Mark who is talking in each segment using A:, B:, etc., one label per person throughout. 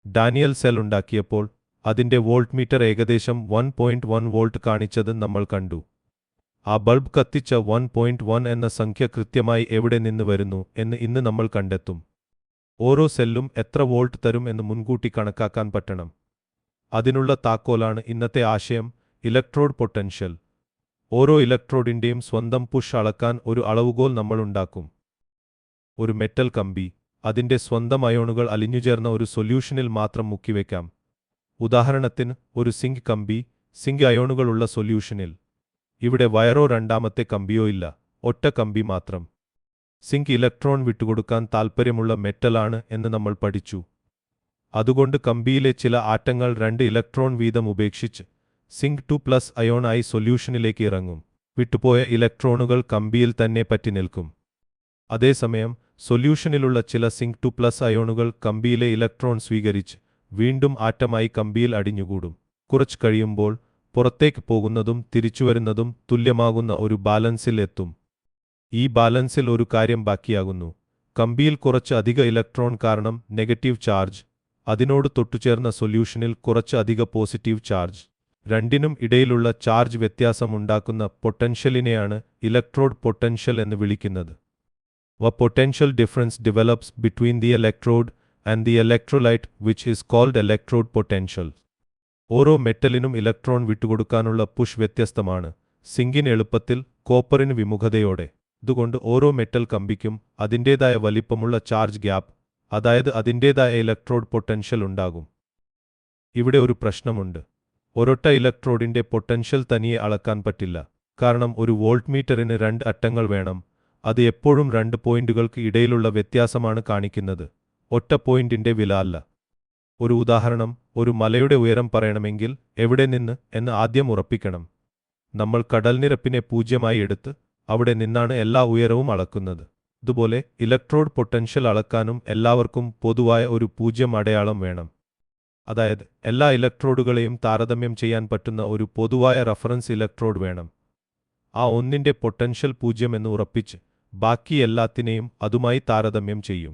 A: Daniel cell ഉണ്ടാക്കിയപ്പോൾ അതിന്റെ volt meter ഏകദേശം 1.1 volt കാണിച്ചത് നമ്മൾ കണ്ടു. ആ ബൾബ് കത്തിച്ച 1.1 എന്ന സംഖ്യ കൃത്യമായി എവിടെ നിന്ന് വരുന്നു എന്ന് ഇന്ന് നമ്മൾ കണ്ടെത്തും. ഓരോ സെല്ലും എത്ര വോൾട്ട് തരും എന്ന് മുൻകൂട്ടി കണക്കാക്കാൻ പറ്റണം. അതിനുള്ള താക്കോലാണ് ഇന്നത്തെ ആശയം, ഇലക്ട്രോഡ് പൊട്ടൻഷ്യൽ. ഓരോ ഇലക്ട്രോഡിന്റെയും സ്വന്തം പുഷ് അളക്കാൻ ഒരു അളവുകോൽ നമ്മൾ ഉണ്ടാക്കും. ഒരു മെറ്റൽ കമ്പി അതിന്റെ സ്വന്തം അയോണുകൾ അലിഞ്ഞുചേർന്ന ഒരു സൊല്യൂഷനിൽ മാത്രം മുക്കിവെക്കാം. ഉദാഹരണത്തിന് ഒരു സിങ്ക് കമ്പി സിങ്ക് അയോണുകളുള്ള സൊല്യൂഷനിൽ. ഇവിടെ വയറോ രണ്ടാമത്തെ കമ്പിയോ ഇല്ല, ഒറ്റ കമ്പി മാത്രം. സിങ്ക് ഇലക്ട്രോൺ വിട്ടുകൊടുക്കാൻ താൽപ്പര്യമുള്ള മെറ്റലാണ് എന്ന് നമ്മൾ പഠിച്ചു. അതുകൊണ്ട് കമ്പിയിലെ ചില ആറ്റങ്ങൾ 2 ഇലക്ട്രോൺ വീതം ഉപേക്ഷിച്ച് സിങ്ക് 2+ അയോൺ ആയി സൊല്യൂഷനിലേക്ക് ഇറങ്ങും. വിട്ടുപോയ ഇലക്ട്രോണുകൾ കമ്പിയിൽ തന്നെ പറ്റി നിൽക്കും. അതേസമയം സൊല്യൂഷനിലുള്ള ചില സിങ്ക് 2+ അയോണുകൾ കമ്പിയിലെ ഇലക്ട്രോൺ സ്വീകരിച്ച് വീണ്ടും ആറ്റമായി കമ്പിയിൽ അടിഞ്ഞുകൂടും. കുറച്ച് കഴിയുമ്പോൾ പുറത്തേക്ക് പോകുന്നതും തിരിച്ചുവരുന്നതും തുല്യമാകുന്ന ഒരു ബാലൻസിൽ എത്തും. ഈ ബാലൻസിൽ ഒരു കാര്യം ബാക്കിയാകുന്നു. കമ്പിയിൽ കുറച്ച് അധിക ഇലക്ട്രോൺ കാരണം നെഗറ്റീവ് ചാർജ്, അതിനോട് തൊട്ടുചേർന്ന സൊല്യൂഷനിൽ കുറച്ച് അധിക പോസിറ്റീവ് ചാർജ്. രണ്ടിനും ഇടയിലുള്ള ചാർജ് വ്യത്യാസമുണ്ടാക്കുന്ന പൊട്ടൻഷ്യലിനെയാണ് ഇലക്ട്രോഡ് പൊട്ടൻഷ്യൽ എന്ന് വിളിക്കുന്നത്. A potential difference develops between the electrode and the electrolyte, which is called electrode potential. ഓരോ മെറ്റലിനും ഇലക്ട്രോൺ വിട്ടുകൊടുക്കാനുള്ള പുഷ് വ്യത്യസ്തമാണ്. സിങ്കിന് എളുപ്പത്തിൽ, കോപ്പറിന് വിമുഖതയോടെ. അതുകൊണ്ട് ഓരോ മെറ്റൽ കമ്പിക്കും അതിൻ്റേതായ വലിപ്പമുള്ള ചാർജ് ഗ്യാപ്പ്, അതായത് അതിൻ്റേതായ ഇലക്ട്രോഡ് പൊട്ടൻഷ്യൽ ഉണ്ടാകും. ഇവിടെ ഒരു പ്രശ്നമുണ്ട്. ഒരൊറ്റ ഇലക്ട്രോഡിന്റെ പൊട്ടൻഷ്യൽ തനിയെ അളക്കാൻ പറ്റില്ല. കാരണം ഒരു വോൾട്ട് മീറ്ററിന് 2 അറ്റങ്ങൾ വേണം. അത് എപ്പോഴും 2 പോയിന്റുകൾക്ക് ഇടയിലുള്ള വ്യത്യാസമാണ് കാണിക്കുന്നത്, ഒറ്റ പോയിന്റിന്റെ വില അല്ല. ഒരു ഉദാഹരണം, ഒരു മലയുടെ ഉയരം പറയണമെങ്കിൽ എവിടെ നിന്ന് എന്ന് ആദ്യം ഉറപ്പിക്കണം. നമ്മൾ കടൽനിരപ്പിനെ 0 എടുത്ത് അവിടെ നിന്നാണ് എല്ലാ ഉയരവും അളക്കുന്നത്. അതുപോലെ ഇലക്ട്രോഡ് പൊട്ടൻഷ്യൽ അളക്കാനും എല്ലാവർക്കും പൊതുവായ ഒരു 0 അടയാളം വേണം. അതായത് എല്ലാ ഇലക്ട്രോഡുകളെയും താരതമ്യം ചെയ്യാൻ പറ്റുന്ന ഒരു പൊതുവായ റഫറൻസ് ഇലക്ട്രോഡ് വേണം. ആ ഒന്നിന്റെ പൊട്ടൻഷ്യൽ 0 എന്ന് ഉറപ്പിച്ച് ബാക്കി എല്ലാത്തിനെയും അതുമായി താരതമ്യം ചെയ്യും.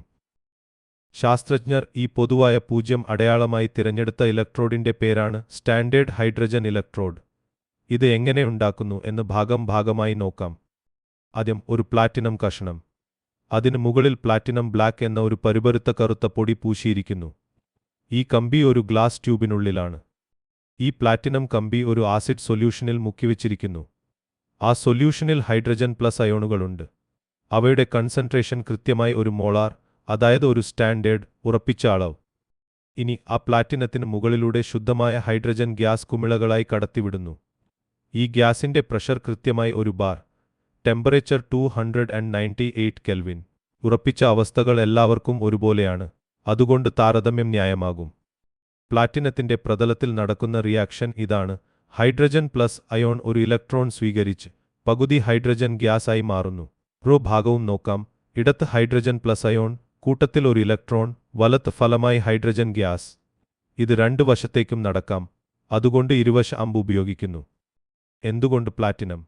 A: ശാസ്ത്രജ്ഞർ ഈ പൊതുവായ 0 അടയാളമായി തിരഞ്ഞെടുത്ത ഇലക്ട്രോഡിന്റെ പേരാണ് സ്റ്റാൻഡേർഡ് ഹൈഡ്രജൻ ഇലക്ട്രോഡ്. ഇത് എങ്ങനെ ഉണ്ടാക്കുന്നു എന്ന് ഭാഗമായി നോക്കാം. ആദ്യം ഒരു പ്ലാറ്റിനം കഷണം. അതിന് മുകളിൽ പ്ലാറ്റിനം ബ്ലാക്ക് എന്ന ഒരു പരുപരുത്ത കറുത്ത പൊടി പൂശിയിരിക്കുന്നു. ഈ കമ്പി ഒരു ഗ്ലാസ് ട്യൂബിനുള്ളിലാണ്. ഈ പ്ലാറ്റിനം കമ്പി ഒരു ആസിഡ് സൊല്യൂഷനിൽ മുക്കിവച്ചിരിക്കുന്നു. ആ സൊല്യൂഷനിൽ ഹൈഡ്രജൻ പ്ലസ് അയോണുകളുണ്ട്. അവയുടെ കൺസെൻട്രേഷൻ കൃത്യമായി ഒരു മോളാർ, അതായത് ഒരു സ്റ്റാൻഡേർഡ് ഉറപ്പിച്ച അളവ്. ഇനി ആ പ്ലാറ്റിനത്തിന് മുകളിലൂടെ ശുദ്ധമായ ഹൈഡ്രജൻ ഗ്യാസ് കുമിളകളായി കടത്തിവിടുന്നു. ഈ ഗ്യാസിന്റെ പ്രഷർ കൃത്യമായി ഒരു ബാർ, ടെമ്പറേച്ചർ 298 കെൽവിൻ. ഉറപ്പിച്ച അവസ്ഥകൾ എല്ലാവർക്കും ഒരുപോലെയാണ്, അതുകൊണ്ട് താരതമ്യം ന്യായമാകും. പ്ലാറ്റിനത്തിന്റെ പ്രതലത്തിൽ നടക്കുന്ന റിയാക്ഷൻ ഇതാണ്. ഹൈഡ്രജൻ പ്ലസ് അയോൺ ഒരു ഇലക്ട്രോൺ സ്വീകരിച്ച് പകുതി ഹൈഡ്രജൻ ഗ്യാസായി മാറുന്നു. ഓരോ ഭാഗവും നോക്കാം. ഇടത്ത് ഹൈഡ്രജൻ പ്ലസ് അയോൺ, കൂട്ടത്തിൽ ഒരു ഇലക്ട്രോൺ, വലത്ത് ഫലമായി ഹൈഡ്രജൻ ഗ്യാസ്. ഇത് 2 വശത്തേക്കും നടക്കാം, അതുകൊണ്ട് ഇരുവശ അമ്പ് ഉപയോഗിക്കുന്നു. എന്തുകൊണ്ട് പ്ലാറ്റിനം?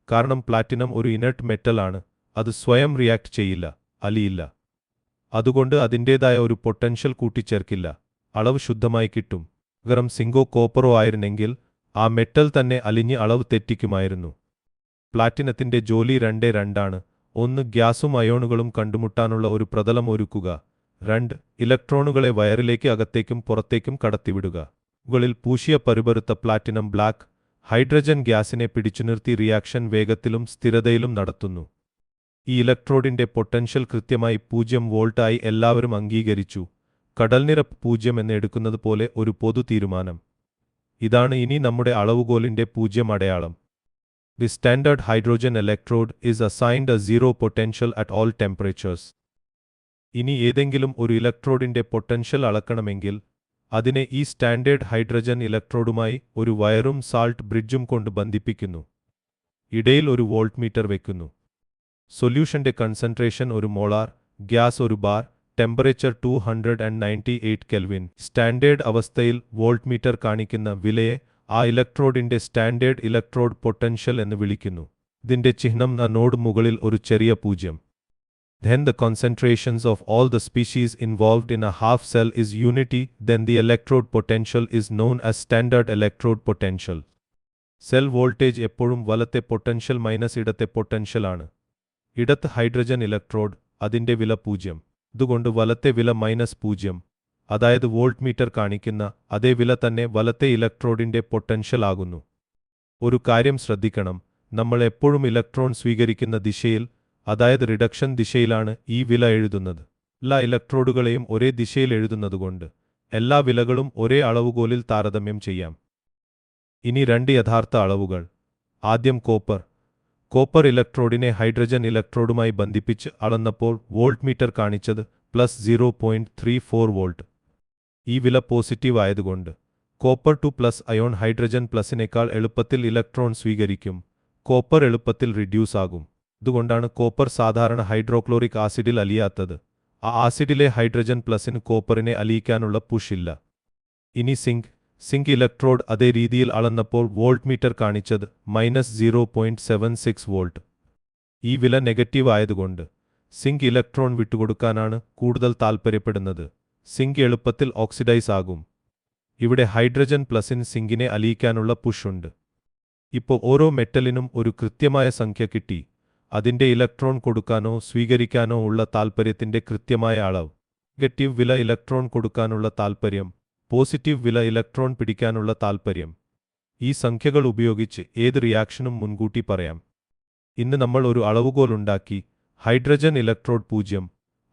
A: കാരണം പ്ലാറ്റിനം ഒരു ഇനർട്ട് മെറ്റൽ ആണ്. അത് സ്വയം റിയാക്ട് ചെയ്യില്ല, അലിയില്ല. അതുകൊണ്ട് അതിൻ്റേതായ ഒരു പൊട്ടൻഷ്യൽ കൂട്ടിച്ചേർക്കില്ല. അളവ് ശുദ്ധമായി കിട്ടും. പകരം സിങ്കോ കോപ്പറോ ആയിരുന്നെങ്കിൽ ആ മെറ്റൽ തന്നെ അലിഞ്ഞ് അളവ് തെറ്റിക്കുമായിരുന്നു. പ്ലാറ്റിനത്തിന്റെ ജോലി 2 ആണ്. 1 ഗ്യാസും അയോണുകളും കണ്ടുമുട്ടാനുള്ള ഒരു പ്രതലം ഒരുക്കുക. 2 ഇലക്ട്രോണുകളെ വയറിലേക്ക് അകത്തേക്കും പുറത്തേക്കും കടത്തിവിടുക. മുകളിൽ പൂശിയ പരുപരുത്ത പ്ലാറ്റിനം ബ്ലാക്ക് ഹൈഡ്രജൻ ഗ്യാസിനെ പിടിച്ചുനിർത്തി റിയാക്ഷൻ വേഗത്തിലും സ്ഥിരതയിലും നടത്തുന്നു. ഈ ഇലക്ട്രോഡിന്റെ പൊട്ടൻഷ്യൽ കൃത്യമായി 0 വോൾട്ടായി എല്ലാവരും അംഗീകരിച്ചു. കടൽനിരപ്പ് 0 എന്ന് എടുക്കുന്നത് പോലെ ഒരു പൊതു തീരുമാനം. ഇതാണ് ഇനി നമ്മുടെ അളവുകോലിന്റെ 0 അടയാളം. The standard hydrogen electrode is assigned a 0 potential at all temperatures. ഇനി ഏതെങ്കിലും ഒരു ഇലക്ട്രോഡിന്റെ പൊട്ടൻഷ്യൽ അളക്കണമെങ്കിൽ അതിനെ ഈ സ്റ്റാൻഡേർഡ് ഹൈഡ്രജൻ ഇലക്ട്രോഡുമായി ഒരു വയറും സാൾട്ട് ബ്രിഡ്ജും കൊണ്ട് ബന്ധിപ്പിക്കുന്നു. ഇടയിൽ ഒരു വോൾട്ട് മീറ്റർ വയ്ക്കുന്നു. സൊല്യൂഷന്റെ കൺസെൻട്രേഷൻ ഒരു മോളാർ, ഗ്യാസ് ഒരു ബാർ, ടെമ്പറേച്ചർ 298 കെൽവിൻ. സ്റ്റാൻഡേർഡ് അവസ്ഥയിൽ വോൾട്ട് മീറ്റർ കാണിക്കുന്ന വിലയെ ആ ഇലക്ട്രോഡിന്റെ സ്റ്റാൻഡേർഡ് ഇലക്ട്രോഡ് പൊട്ടൻഷ്യൽ എന്ന് വിളിക്കുന്നു. ഇതിന്റെ ചിഹ്നം നോഡ് മുകളിൽ ഒരു ചെറിയ 0. then the concentrations of all the species involved in a half cell is unity, then the electrode potential is known as standard electrode potential. Cell voltage എപ്പോഴും വലത്തെ പൊട്ടൻഷ്യൽ മൈനസ് ഇടത്തെ പൊട്ടൻഷ്യൽ ആണ്. ഇടത്ത് ഹൈഡ്രജൻ ഇലക്ട്രോഡ്, അതിൻ്റെ വില 0. അതുകൊണ്ട് വലത്തെ വില -0, അതായത് വോൾട്ട് മീറ്റർ കാണിക്കുന്ന അതേ വില തന്നെ വലത്തെ ഇലക്ട്രോഡിൻ്റെ പൊട്ടൻഷ്യൽ ആകുന്നു. ഒരു കാര്യം ശ്രദ്ധിക്കണം, നമ്മൾ എപ്പോഴും ഇലക്ട്രോൺ സ്വീകരിക്കുന്ന ദിശയിൽ, അതായത് റിഡക്ഷൻ ദിശയിലാണ് ഈ വില എഴുതുന്നത്. എല്ലാ ഇലക്ട്രോഡുകളെയും ഒരേ ദിശയിൽ എഴുതുന്നതുകൊണ്ട് എല്ലാ വിലകളും ഒരേ അളവുകോലിൽ താരതമ്യം ചെയ്യാം. ഇനി 2 യഥാർത്ഥ അളവുകൾ. ആദ്യം കോപ്പർ ഇലക്ട്രോഡിനെ ഹൈഡ്രജൻ ഇലക്ട്രോഡുമായി ബന്ധിപ്പിച്ച് അളന്നപ്പോൾ വോൾട്ട് മീറ്റർ കാണിച്ചത് +0.34 വോൾട്ട്. ഈ വില പോസിറ്റീവ് ആയതുകൊണ്ട് കോപ്പർ 2+ അയോൺ ഹൈഡ്രജൻ പ്ലസിനേക്കാൾ എളുപ്പത്തിൽ ഇലക്ട്രോൺ സ്വീകരിക്കും. കോപ്പർ എളുപ്പത്തിൽ റിഡ്യൂസ് ആകും. അതുകൊണ്ടാണ് കോപ്പർ സാധാരണ ഹൈഡ്രോക്ലോറിക് ആസിഡിൽ അലിയാത്തത്. ആ ആസിഡിലെ ഹൈഡ്രജൻ പ്ലസിന് കോപ്പറിനെ അലിയിക്കാനുള്ള പുഷ് ഇല്ല. ഇനി സിങ്ക് ഇലക്ട്രോഡ് അതേ രീതിയിൽ അളന്നപ്പോൾ വോൾട്ട് മീറ്റർ കാണിച്ചത് -0.76 വോൾട്ട്. ഈ വില നെഗറ്റീവ് ആയതുകൊണ്ട് സിങ്ക് ഇലക്ട്രോൺ വിട്ടുകൊടുക്കാനാണ് കൂടുതൽ താൽപ്പര്യപ്പെടുന്നത്. സിങ്ക് എളുപ്പത്തിൽ ഓക്സിഡൈസ് ആകും. ഇവിടെ ഹൈഡ്രജൻ പ്ലസിന് സിങ്കിനെ അലിയിക്കാനുള്ള പുഷ് ഉണ്ട്. ഇപ്പോൾ ഓരോ മെറ്റലിനും ഒരു കൃത്യമായ സംഖ്യ കിട്ടി, അതിൻ്റെ ഇലക്ട്രോൺ കൊടുക്കാനോ സ്വീകരിക്കാനോ ഉള്ള താൽപ്പര്യത്തിൻ്റെ കൃത്യമായ അളവ്. നെഗറ്റീവ് വില ഇലക്ട്രോൺ കൊടുക്കാനുള്ള താൽപ്പര്യം, പോസിറ്റീവ് വില ഇലക്ട്രോൺ പിടിക്കാനുള്ള താൽപ്പര്യം. ഈ സംഖ്യകൾ ഉപയോഗിച്ച് ഏത് റിയാക്ഷനും മുൻകൂട്ടി പറയാം. ഇന്ന് നമ്മൾ ഒരു അളവുകോൽ ഉണ്ടാക്കി, ഹൈഡ്രജൻ ഇലക്ട്രോഡ് 0,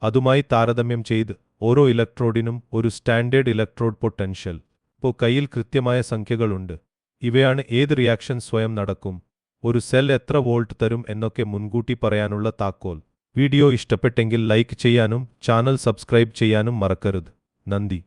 A: അതുമായി താരതമ്യം ചെയ്ത് ഓരോ ഇലക്ട്രോഡിനും ഒരു സ്റ്റാൻഡേർഡ് ഇലക്ട്രോഡ് പൊട്ടൻഷ്യൽ. ഇപ്പോൾ കയ്യിൽ കൃത്യമായ സംഖ്യകളുണ്ട്. ഇവയാണ് ഏത് റിയാക്ഷൻ സ്വയം നടക്കും, ഒരു സെൽ എത്ര വോൾട്ട് തരും എന്നൊക്കെ മുൻകൂട്ടി പറയാനുള്ള താക്കോൽ. വീഡിയോ ഇഷ്ടപ്പെട്ടെങ്കിൽ ലൈക്ക് ചെയ്യാനും ചാനൽ സബ്സ്ക്രൈബ് ചെയ്യാനും മറക്കരുത്. നന്ദി.